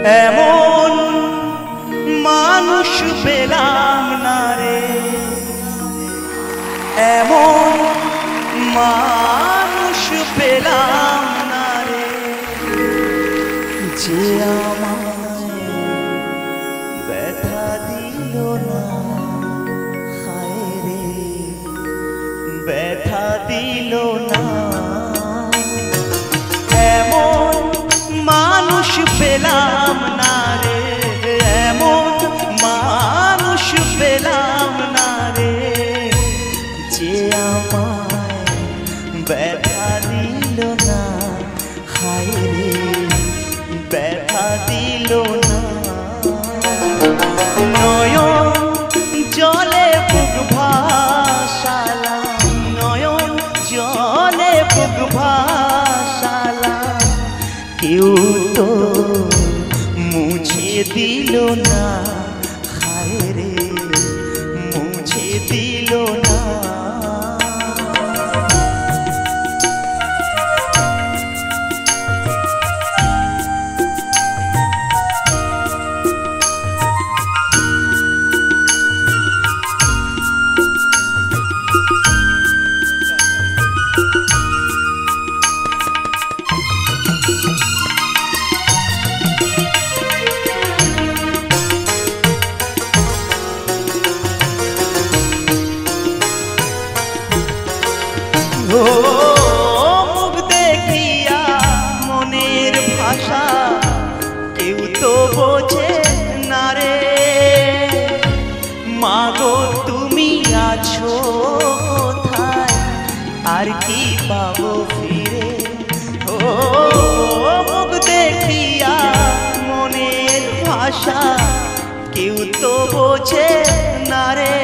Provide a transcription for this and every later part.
এমন মানুষ পেলাম না রে, এমন মানুষ পেলাম না রে, যে আমায় ব্যথা দিল না, হায় রে ব্যথা দিল না। এমন মানুষ পেলাম না রে, এমন মানুষ পেলাম না রে, যে আমায় ব্যথা দিল না, হায় রে ব্যথা দিল না। নয়ন জলে বুক ভাসালাম, নয়ন জলে বুক ভাসালাম, কেউ তো মুছে দিল না, হায় রে মুছে দিল না। মুখ দেখিয়া মনের ভাষা কেউ তো বোঝে না রে, মাগো তুমি আছো কোথায়, আর কি পাবো ফিরে। ও মুখ দেখিয়া মনের ভাষা কেউ তো বোঝে না রে,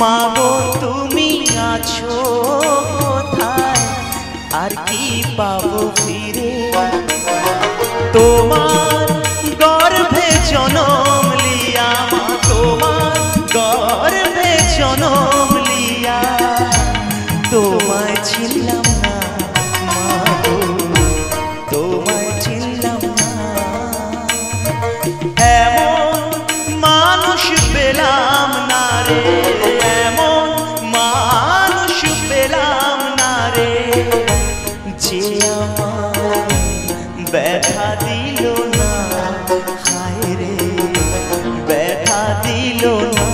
মাগো তুমি আছো কোথায়, আর কি পাবো ফিরে। তোমার গর্ভে জনম লিয়া, মা তোমার গর্ভে জনম লিয়া, তোমায় ছিলাম না মাগো, তোমায় ছিলাম না। এমন মানুষ পেলাম না রে, এমন মানুষ পেলাম না রে, যে আমায় ব্যথা দিল না, হায় রে ব্যথা দিল না।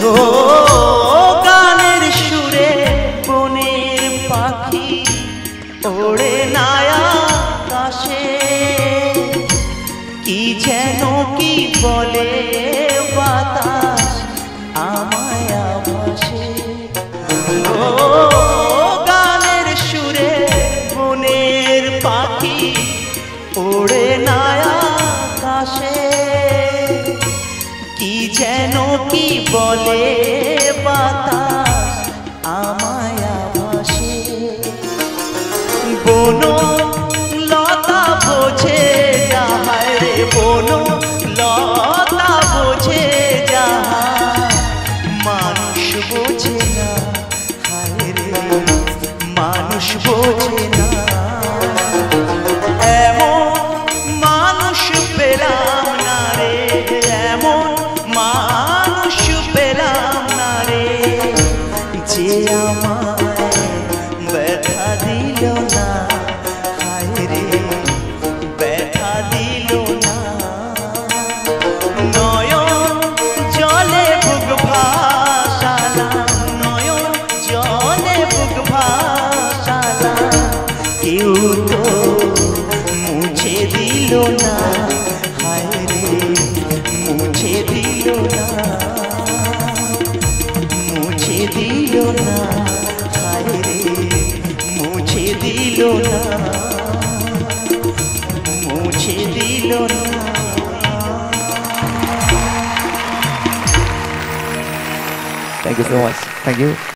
ও গানের সুরে বনের পাখি ওড়ে না আকাশে, কি যেন কি বলে বাতাস আমায় আভাসে। ও গানের সুরে বনের পাখি ওড়ে না আকাশে, কি যেন কি বলে বাতাস আমায় আভাসে। বন লতা বোঝে যাহা রে, বন লতা বোঝে যাহা, মানুষ বোঝে না, হায় রে মানুষ বোঝে না। এমন মানুষ পেলাম না রে, এমন মানুষ পেলাম না রে, যে আমায় ব্যথা দিল না, হায় রে ব্যথা দিল না। নয়ন জলে বুক ভাসালাম, নয়ন জলে বুক ভাসালাম, কেউ তো মুছে দিল না, হায় রে মুছে দিল না। দিল না, মুছে দিল না। Thank you so much. Thank you.